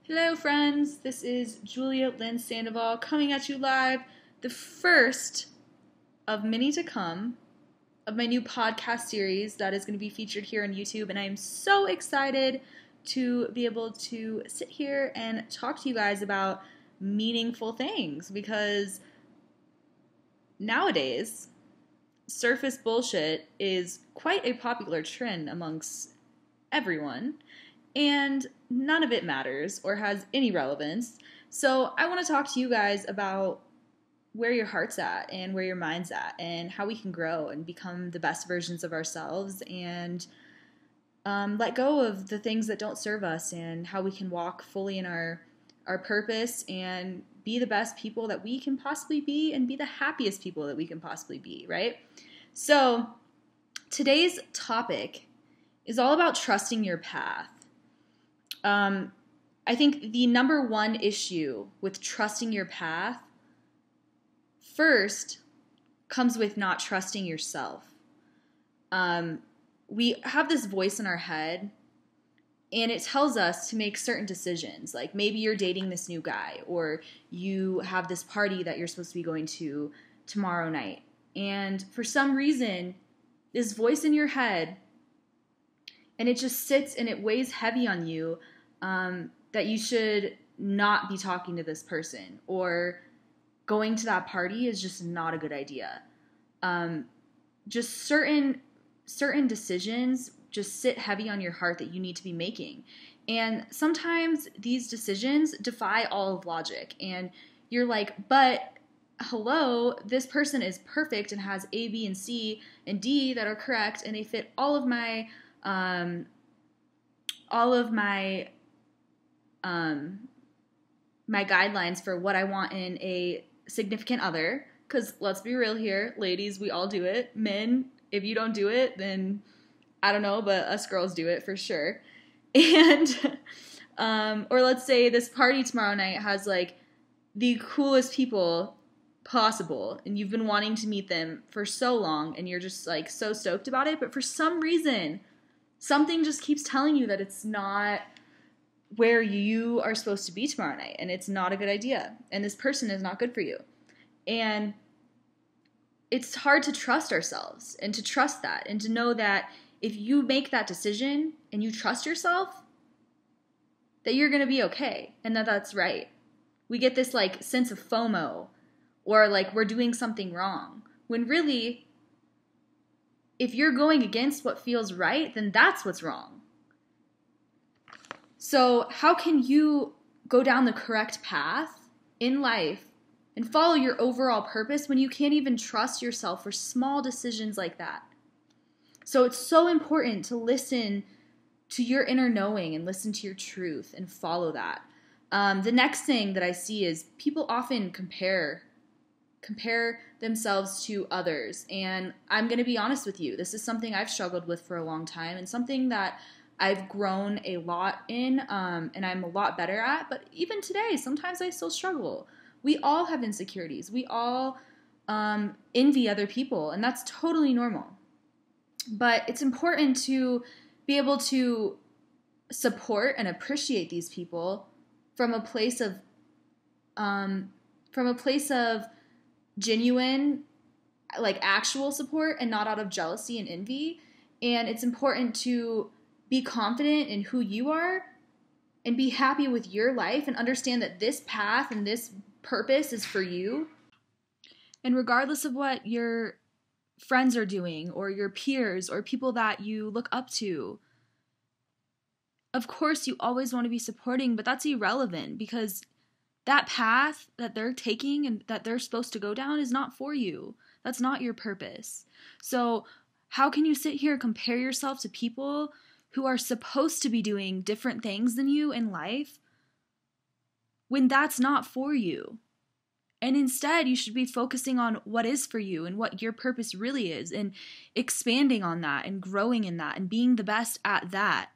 Hello, friends. This is Julia Lynn Sandoval coming at you live, the first of many to come of my new podcast series that is going to be featured here on YouTube. And I am so excited to be able to sit here and talk to you guys about meaningful things because nowadays, surface bullshit is quite a popular trend amongst everyone. And none of it matters or has any relevance. So I want to talk to you guys about where your heart's at and where your mind's at and how we can grow and become the best versions of ourselves and let go of the things that don't serve us and how we can walk fully in our purpose and be the best people that we can possibly be and be the happiest people that we can possibly be, right? So today's topic is all about trusting your path. I think the number one issue with trusting your path first comes with not trusting yourself. We have this voice in our head and it tells us to make certain decisions. Like maybe you're dating this new guy or you have this party that you're supposed to be going to tomorrow night. And for some reason, this voice in your head, and it just sits and it weighs heavy on you, that you should not be talking to this person or going to that party is just not a good idea. Just certain decisions just sit heavy on your heart that you need to be making. And sometimes these decisions defy all of logic. And you're like, but hello, this person is perfect and has A, B, and C, and D that are correct, and they fit all of my my guidelines for what I want in a significant other. Because let's be real here, ladies, we all do it. Men, if you don't do it, then I don't know, but us girls do it for sure. And or let's say this party tomorrow night has like the coolest people possible, and you've been wanting to meet them for so long, and you're just like so stoked about it, but for some reason, something just keeps telling you that it's not where you are supposed to be tomorrow night, and it's not a good idea, and this person is not good for you. And it's hard to trust ourselves and to trust that and to know that if you make that decision and you trust yourself, that you're going to be okay and that that's right. We get this like sense of FOMO or like we're doing something wrong, when really, if you're going against what feels right, then that's what's wrong. So how can you go down the correct path in life and follow your overall purpose when you can't even trust yourself for small decisions like that? So it's so important to listen to your inner knowing and listen to your truth and follow that. The next thing that I see is people often compare themselves to others. And I'm going to be honest with you. This is something I've struggled with for a long time and something that I've grown a lot in, and I'm a lot better at. But even today, sometimes I still struggle. We all have insecurities. We all envy other people, and that's totally normal. But it's important to be able to support and appreciate these people from a place of genuine, like actual support and not out of jealousy and envy. And it's important to be confident in who you are and be happy with your life and understand that this path and this purpose is for you. And regardless of what your friends are doing or your peers or people that you look up to, of course you always want to be supporting, but that's irrelevant because that path that they're taking and that they're supposed to go down is not for you. That's not your purpose. So how can you sit here and compare yourself to people who are supposed to be doing different things than you in life when that's not for you? And instead, you should be focusing on what is for you and what your purpose really is and expanding on that and growing in that and being the best at that.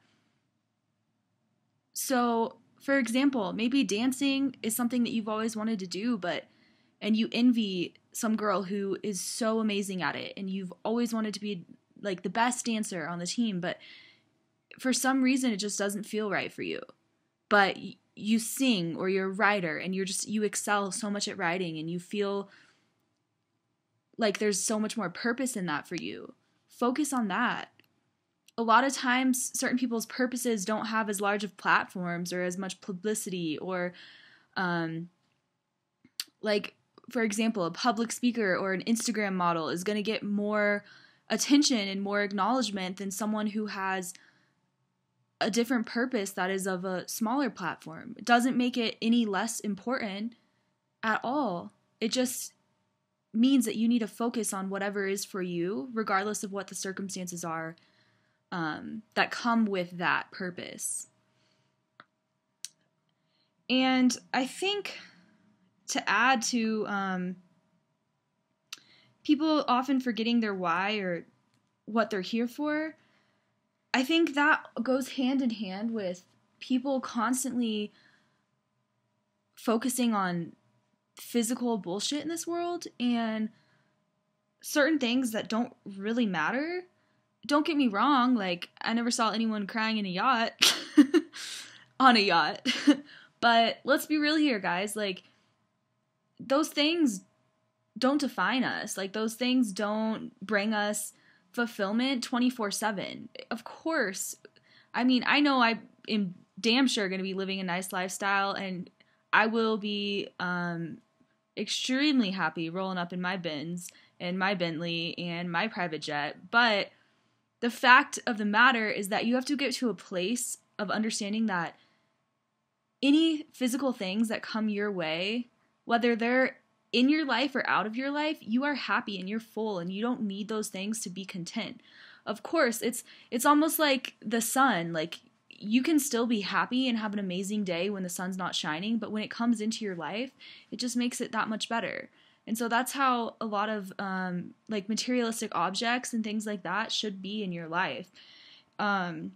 So, for example, maybe dancing is something that you've always wanted to do, and you envy some girl who is so amazing at it, and you've always wanted to be like the best dancer on the team, but for some reason it just doesn't feel right for you. but you sing or you're a writer and you excel so much at writing and you feel like there's so much more purpose in that for you. Focus on that. A lot of times, certain people's purposes don't have as large of platforms or as much publicity or, like, for example, a public speaker or an Instagram model is going to get more attention and more acknowledgement than someone who has a different purpose that is of a smaller platform. It doesn't make it any less important at all. It just means that you need to focus on whatever is for you, regardless of what the circumstances are that come with that purpose. And I think to add to people often forgetting their why or what they're here for, I think that goes hand in hand with people constantly focusing on physical bullshit in this world and certain things that don't really matter. Don't get me wrong, like, I never saw anyone crying in a yacht, on a yacht, but let's be real here, guys, like, those things don't define us, like, those things don't bring us fulfillment 24/7. Of course, I mean, I know I am damn sure going to be living a nice lifestyle, and I will be extremely happy rolling up in my Benz and my Bentley and my private jet, but the fact of the matter is that you have to get to a place of understanding that any physical things that come your way, whether they're in your life or out of your life, you are happy and you're full and you don't need those things to be content. Of course, it's almost like the sun. Like, you can still be happy and have an amazing day when the sun's not shining, but when it comes into your life, it just makes it that much better. And so that's how a lot of like materialistic objects and things like that should be in your life. And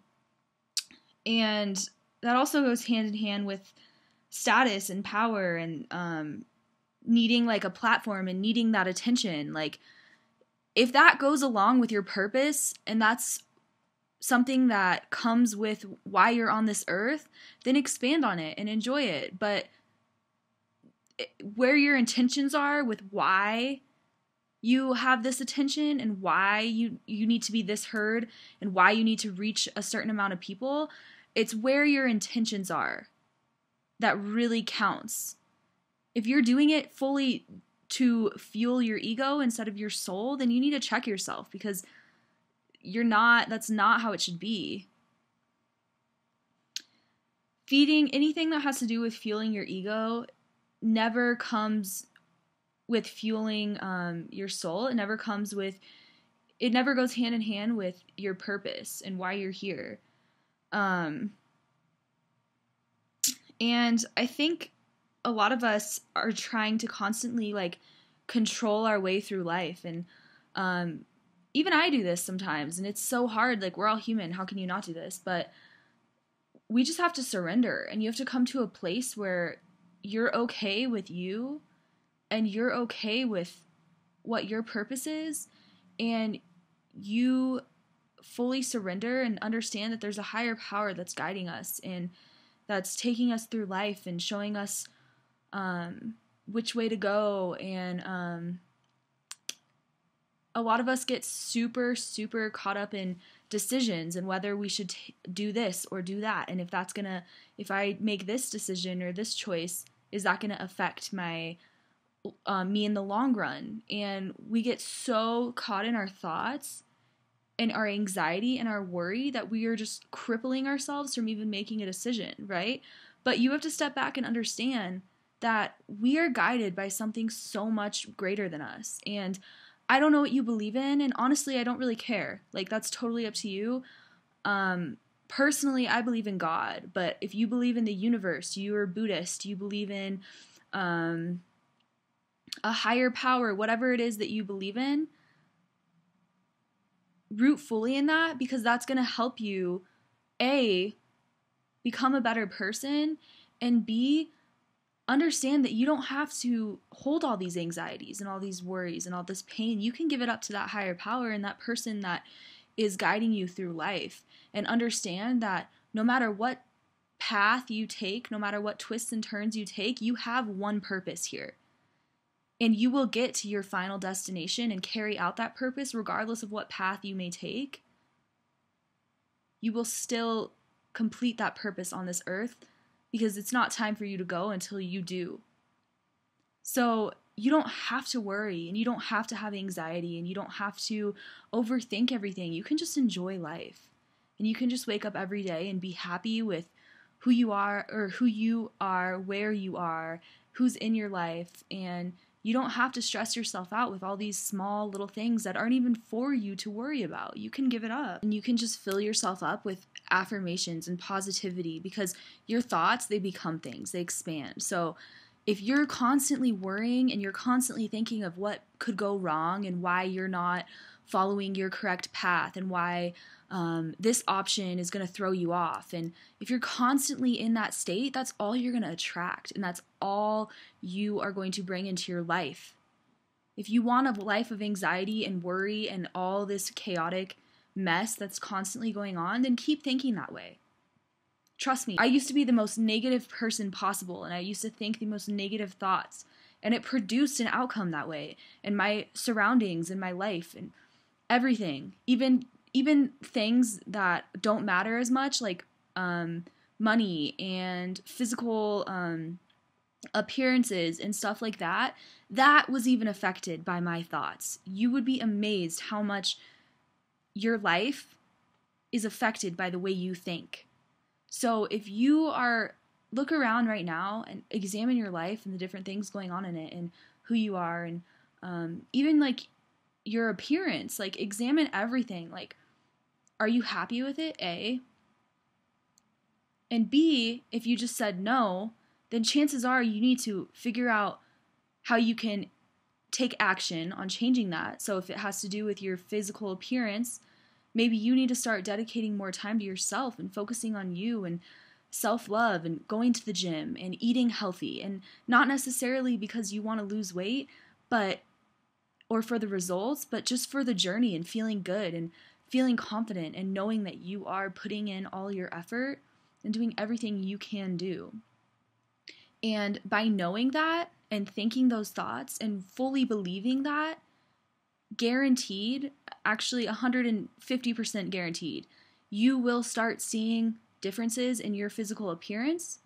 that also goes hand in hand with status and power and needing like a platform and needing that attention. Like, if that goes along with your purpose and that's something that comes with why you're on this earth, then expand on it and enjoy it. But where your intentions are with why you have this attention and why you need to be this heard and why you need to reach a certain amount of people, it's where your intentions are that really counts. If you're doing it fully to fuel your ego instead of your soul, then you need to check yourself, because that's not how it should be. Feeding anything that has to do with fueling your ego never comes with fueling your soul. It never goes hand in hand with your purpose and why you're here. And I think a lot of us are trying to constantly like control our way through life. And even I do this sometimes, and it's so hard. Like, we're all human. How can you not do this? But we just have to surrender, and you have to come to a place where you're okay with you and you're okay with what your purpose is, and you fully surrender and understand that there's a higher power that's guiding us and that's taking us through life and showing us which way to go. And a lot of us get super, super caught up in decisions and whether we should do this or do that. And if I make this decision or this choice, is that going to affect me in the long run? And we get so caught in our thoughts and our anxiety and our worry that we are just crippling ourselves from even making a decision, right? But you have to step back and understand that we are guided by something so much greater than us. And I don't know what you believe in, and honestly, I don't really care. Like, that's totally up to you. Personally, I believe in God, but if you believe in the universe, you're Buddhist, you believe in a higher power, whatever it is that you believe in, root fully in that, because that's going to help you, A, become a better person, and B, understand that you don't have to hold all these anxieties and all these worries and all this pain. You can give it up to that higher power and that person that is guiding you through life, and understand that no matter what path you take, no matter what twists and turns you take, you have one purpose here. And you will get to your final destination and carry out that purpose regardless of what path you may take. You will still complete that purpose on this earth because it's not time for you to go until you do. So you don't have to worry, and you don't have to have anxiety, and you don't have to overthink everything. You can just enjoy life. And you can just wake up every day and be happy with who you are, where you are, who's in your life. And you don't have to stress yourself out with all these small little things that aren't even for you to worry about. You can give it up. And you can just fill yourself up with affirmations and positivity, because your thoughts, they become things, they expand. So if you're constantly worrying and you're constantly thinking of what could go wrong and why you're not following your correct path and why this option is going to throw you off, and if you're constantly in that state, that's all you're going to attract, and that's all you are going to bring into your life. If you want a life of anxiety and worry and all this chaotic mess that's constantly going on, then keep thinking that way. Trust me, I used to be the most negative person possible, and I used to think the most negative thoughts, and it produced an outcome that way in my surroundings, in my life, and everything. Even things that don't matter as much, like money and physical appearances and stuff like that, that was even affected by my thoughts. You would be amazed how much your life is affected by the way you think. So if you look around right now and examine your life and the different things going on in it and who you are, and even like your appearance, like examine everything. Like, are you happy with it? A. And B, if you just said no, then chances are you need to figure out how you can take action on changing that. So if it has to do with your physical appearance, maybe you need to start dedicating more time to yourself and focusing on you and self-love and going to the gym and eating healthy, and not necessarily because you want to lose weight, or for the results, but just for the journey and feeling good and feeling confident and knowing that you are putting in all your effort and doing everything you can do. And by knowing that and thinking those thoughts and fully believing that, guaranteed, actually 150% guaranteed, you will start seeing differences in your physical appearance.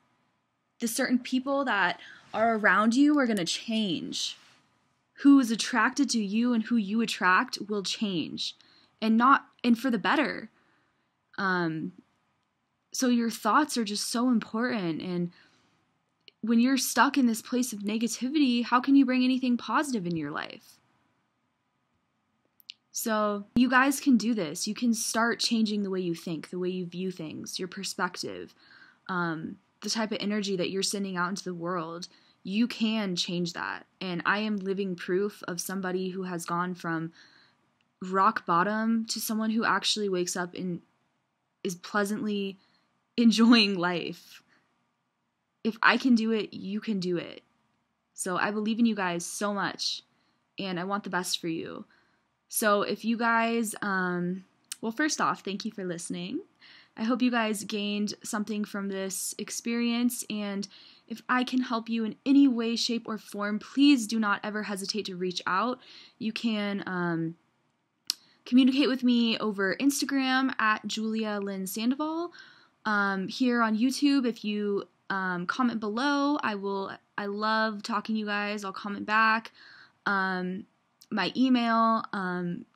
The certain people that are around you are going to change. Who is attracted to you and who you attract will change, and for the better. So your thoughts are just so important, and when you're stuck in this place of negativity, how can you bring anything positive in your life? So you guys can do this. You can start changing the way you think, the way you view things, your perspective, the type of energy that you're sending out into the world. You can change that. And I am living proof of somebody who has gone from rock bottom to someone who actually wakes up and is pleasantly enjoying life. If I can do it, you can do it. So I believe in you guys so much, and I want the best for you. So if you guys, well, first off, thank you for listening. I hope you guys gained something from this experience, and if I can help you in any way, shape, or form, please do not ever hesitate to reach out. You can communicate with me over Instagram at Julia Lynn Sandoval. Here on YouTube, if you comment below, I love talking to you guys. I'll comment back. My email,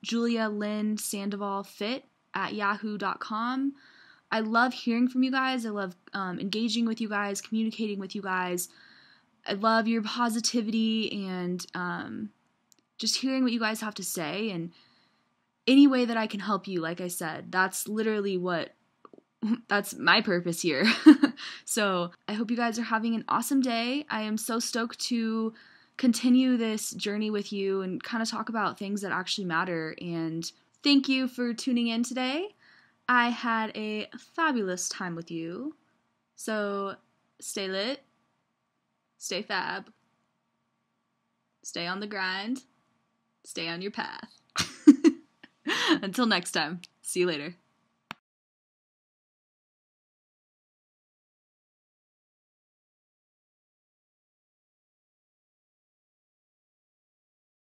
julialynsandovalfit@yahoo.com. I love hearing from you guys. I love engaging with you guys, communicating with you guys. I love your positivity and just hearing what you guys have to say. And any way that I can help you, like I said, that's literally that's my purpose here. So I hope you guys are having an awesome day. I am so stoked to continue this journey with you and kind of talk about things that actually matter. And thank you for tuning in today. I had a fabulous time with you. So stay lit, stay fab, stay on the grind, stay on your path. Until next time, see you later.